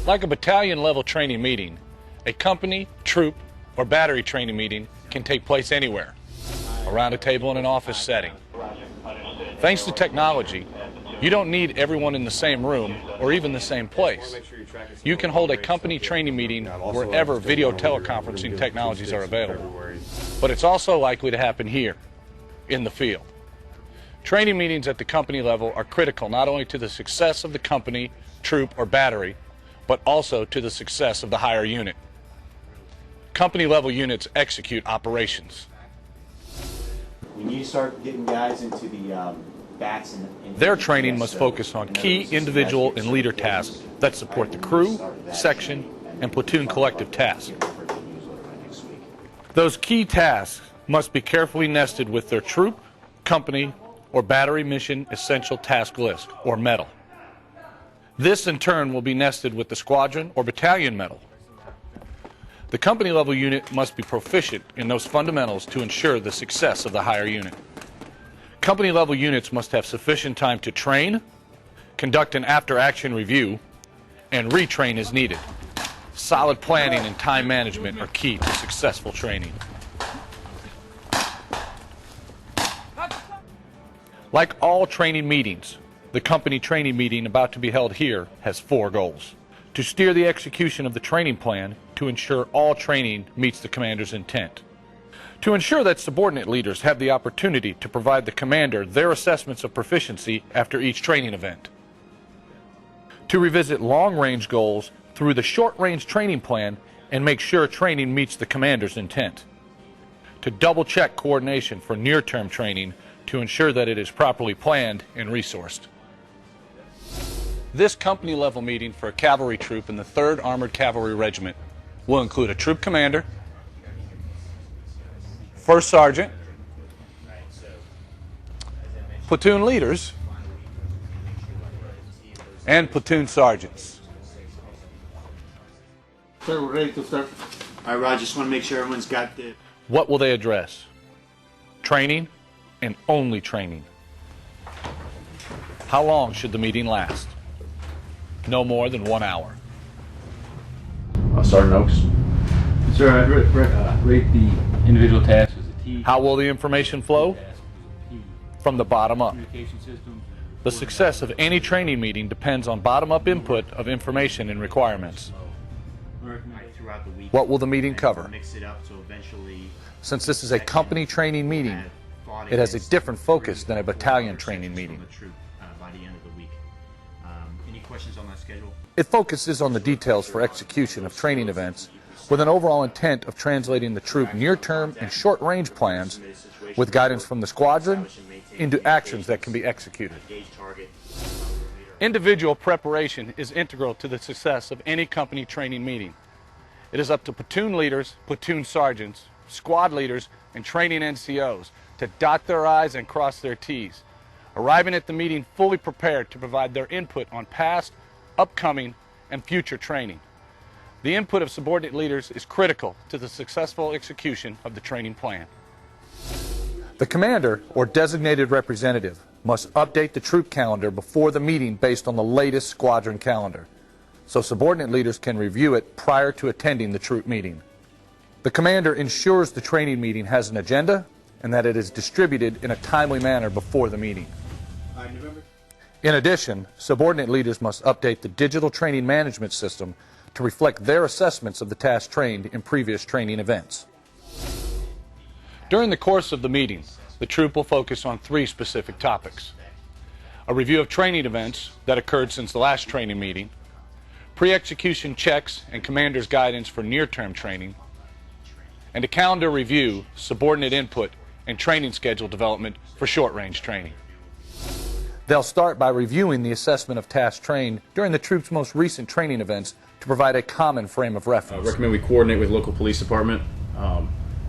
Like a battalion-level training meeting, a company, troop, or battery training meeting can take place anywhere, around a table in an office setting. Thanks to technology, you don't need everyone in the same room or even the same place. You can hold a company training meeting wherever video teleconferencing technologies are available. But it's also likely to happen here, in the field. Training meetings at the company level are critical not only to the success of the company, troop, or battery, but also to the success of the higher unit. Company level units execute operations. We need to start getting guys into the bats and their training must focus on key individual and leader tasks that support the crew, section, and platoon collective tasks. Those key tasks must be carefully nested with their troop, company, or battery mission essential task list, or medal. This in turn will be nested with the squadron or battalion medal. The company level unit must be proficient in those fundamentals to ensure the success of the higher unit. Company level units must have sufficient time to train, conduct an after-action review, and retrain as needed. Solid planning and time management are key to successful training. Like all training meetings, the company training meeting about to be held here has 4 goals. To steer the execution of the training plan, to ensure all training meets the commander's intent. To ensure that subordinate leaders have the opportunity to provide the commander their assessments of proficiency after each training event. To revisit long-range goals through the short-range training plan and make sure training meets the commander's intent. To double-check coordination for near-term training to ensure that it is properly planned and resourced. This company-level meeting for a cavalry troop in the 3rd Armored Cavalry Regiment will include a troop commander, first sergeant, platoon leaders, and platoon sergeants. Sir, we're ready to start. All right, Rod, just want to make sure everyone's got the... What will they address? Training and only training. How long should the meeting last? No more than 1 hour. Sergeant Oaks. Sir, I'd rate the individual tasks as a T. How will the information flow? From the bottom up. The success of any training meeting depends on bottom-up input of information and requirements. What will the meeting cover? Since this is a company training meeting, it has a different focus than a battalion training meeting. Any questions on that schedule? It focuses on the details for execution of training events with an overall intent of translating the troop near-term and short-range plans with guidance from the squadron into actions that can be executed. Individual preparation is integral to the success of any company training meeting. It is up to platoon leaders, platoon sergeants, squad leaders, and training NCOs to dot their I's and cross their T's, arriving at the meeting fully prepared to provide their input on past, upcoming, and future training. The input of subordinate leaders is critical to the successful execution of the training plan. The commander, or designated representative, must update the troop calendar before the meeting based on the latest squadron calendar, so subordinate leaders can review it prior to attending the troop meeting. The commander ensures the training meeting has an agenda and that it is distributed in a timely manner before the meeting. In addition, subordinate leaders must update the digital training management system to reflect their assessments of the tasks trained in previous training events. During the course of the meeting, the troop will focus on 3 specific topics: a review of training events that occurred since the last training meeting, pre-execution checks and commander's guidance for near-term training, and a calendar review, subordinate input, and training schedule development for short-range training. They'll start by reviewing the assessment of tasks trained during the troop's most recent training events to provide a common frame of reference. I recommend we coordinate with local police department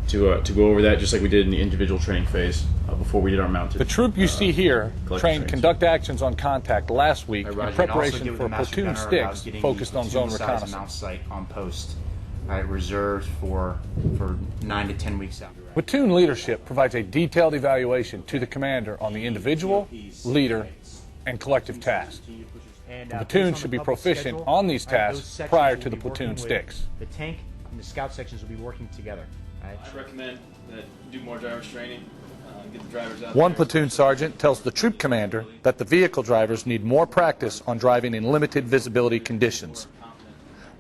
to go over that, just like we did in the individual training phase before we did our mounted. The troop you see here trained trains. Conduct actions on contact last week in Roger, preparation for platoon sticks focused on zone reconnaissance. Mount site on post, reserved for 9 to 10 weeks out. Platoon leadership provides a detailed evaluation to the commander on the individual, leader, and collective tasks. The platoon should be proficient on these tasks prior to the platoon sticks. The tank and the scout sections will be working together. Right? I recommend that you do more drivers training, get the drivers out One there. platoon sergeant tells the troop commander that the vehicle drivers need more practice on driving in limited visibility conditions.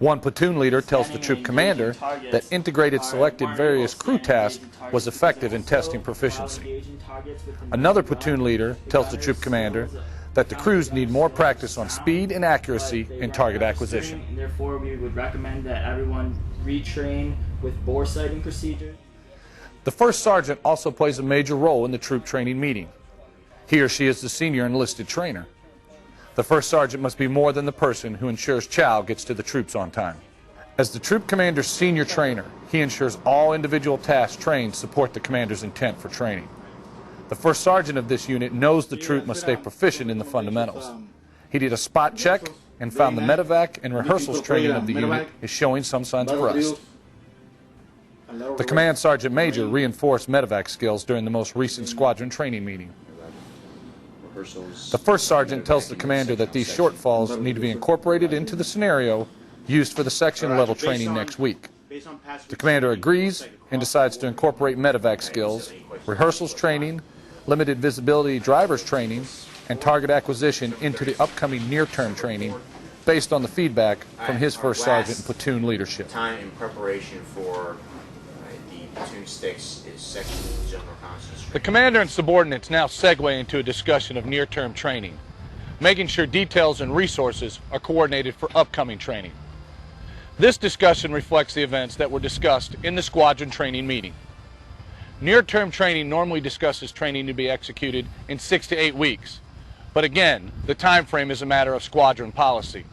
One platoon leader tells the troop commander that integrated selected various crew tasks was effective in testing proficiency. Another platoon leader tells the troop commander that the crews need more practice on speed and accuracy in target acquisition. Therefore, we would recommend that everyone retrain with bore sighting procedures. The first sergeant also plays a major role in the troop training meeting. He or she is the senior enlisted trainer. The first sergeant must be more than the person who ensures chow gets to the troops on time. As the troop commander's senior trainer, he ensures all individual tasks trained support the commander's intent for training. The first sergeant of this unit knows the troop must stay proficient in the fundamentals. He did a spot check and found the medevac and rehearsals training of the unit is showing some signs of rust. The command sergeant major reinforced medevac skills during the most recent squadron training meeting. The first sergeant tells the commander that these shortfalls need to be incorporated into the scenario used for the section level training next week. The commander agrees and decides to incorporate medevac skills, rehearsals training, limited visibility drivers training, and target acquisition into the upcoming near-term training based on the feedback from his first sergeant and platoon leadership. Time in preparation for the platoon sticks is section general reconnaissance. The commander and subordinates now segue into a discussion of near-term training, making sure details and resources are coordinated for upcoming training. This discussion reflects the events that were discussed in the squadron training meeting. Near-term training normally discusses training to be executed in 6 to 8 weeks, but again, the time frame is a matter of squadron policy.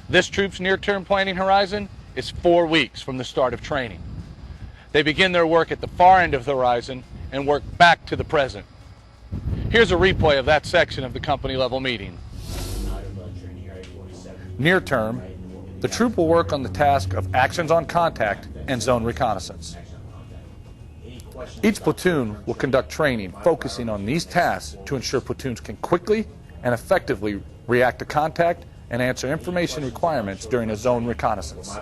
This troop's near-term planning horizon is 4 weeks from the start of training. They begin their work at the far end of the horizon and work back to the present. Here's a replay of that section of the company level meeting. Near term, the troop will work on the task of actions on contact and zone reconnaissance. Each platoon will conduct training focusing on these tasks to ensure platoons can quickly and effectively react to contact and answer information requirements during a zone reconnaissance.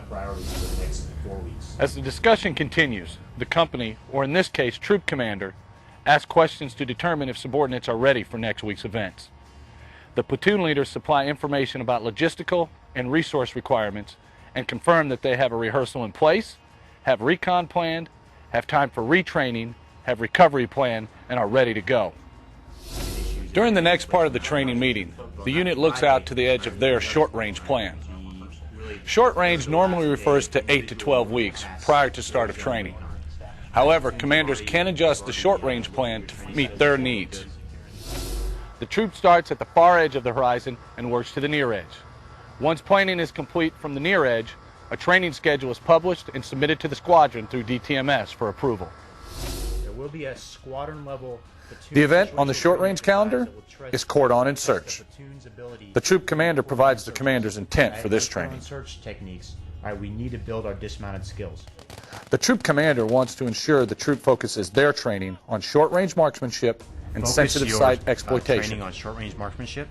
As the discussion continues, the company, or in this case troop commander, asks questions to determine if subordinates are ready for next week's events. The platoon leaders supply information about logistical and resource requirements and confirm that they have a rehearsal in place, have recon planned, have time for retraining, have recovery planned, and are ready to go. During the next part of the training meeting, the unit looks out to the edge of their short-range plan. Short range normally refers to 8 to 12 weeks prior to start of training. However, commanders can adjust the short-range plan to meet their needs. The troop starts at the far edge of the horizon and works to the near edge. Once planning is complete from the near edge, a training schedule is published and submitted to the squadron through DTMS for approval. There will be a squadron level. The event on the short-range calendar is Cordon and Search. The troop commander provides the commander's intent for this training. Search techniques. All right, we need to build our dismounted skills. The troop commander wants to ensure the troop focuses their training on short-range marksmanship and sensitive site exploitation. Training on short-range marksmanship.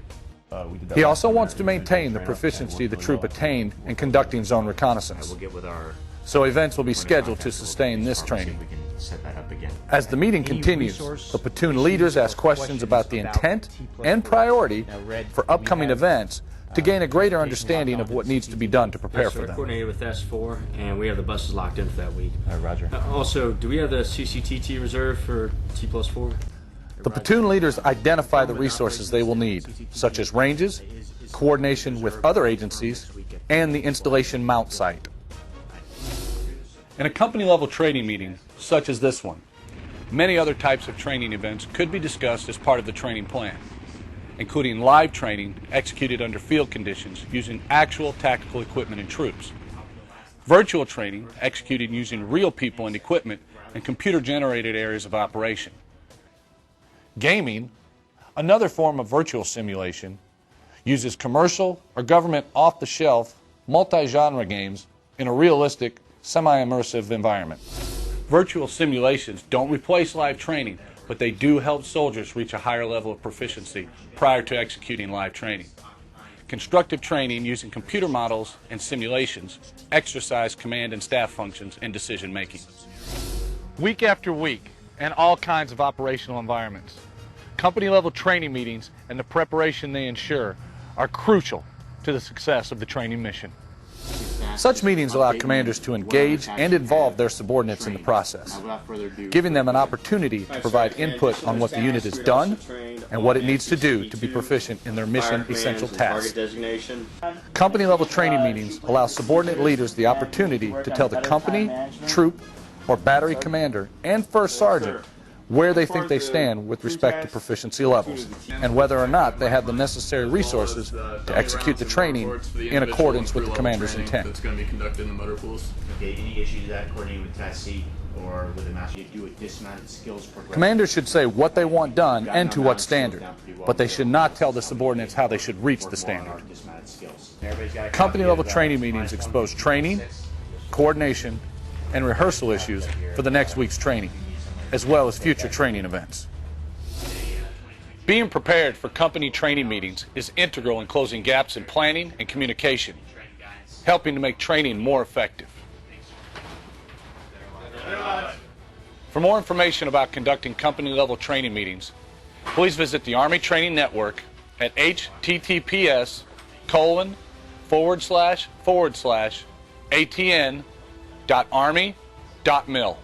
He also wants to maintain the proficiency the troop attained in conducting zone reconnaissance. We'll get with our. So events will be scheduled to sustain this training. We can set that up again. As the meeting continues, the platoon leaders ask questions about the intent and priority for upcoming events to gain a greater understanding of what needs to be done to prepare for them. Coordinated with S4, and we have the buses locked in for that week. Roger. Also, do we have the CCTT reserved for T+4? The platoon leaders identify the resources they will need, such as ranges, coordination with other agencies, and the installation mount site. In a company-level training meeting, such as this one, many other types of training events could be discussed as part of the training plan, including live training executed under field conditions using actual tactical equipment and troops, virtual training executed using real people and equipment in computer-generated areas of operation, gaming, another form of virtual simulation, uses commercial or government off-the-shelf multi-genre games in a realistic, semi-immersive environment. Virtual simulations don't replace live training, but they do help soldiers reach a higher level of proficiency prior to executing live training. constructive training using computer models and simulations, exercise command and staff functions, and decision making. Week after week, and all kinds of operational environments, company-level training meetings and the preparation they ensure are crucial to the success of the training mission. Such meetings allow commanders to engage and involve their subordinates in the process, giving them an opportunity to provide input on what the unit has done and what it needs to do to be proficient in their mission essential tasks. Company-level training meetings allow subordinate leaders the opportunity to tell the company, troop, or battery commander and first sergeant where they think they stand with respect to proficiency levels, and whether or not they have the necessary resources to execute the training in accordance with the commander's intent. That's going to be conducted in the motor pools. Okay, any issues with that coordinating with Task C or with the master? You do a dismounted skills program. Commanders should say what they want done and to what standard, but they should not tell the subordinates how they should reach the standard. Company-level training meetings expose training, coordination, and rehearsal issues for the next week's training, as well as future training events. Being prepared for company training meetings is integral in closing gaps in planning and communication, helping to make training more effective. For more information about conducting company-level training meetings, please visit the Army Training Network at https://atn.army.mil.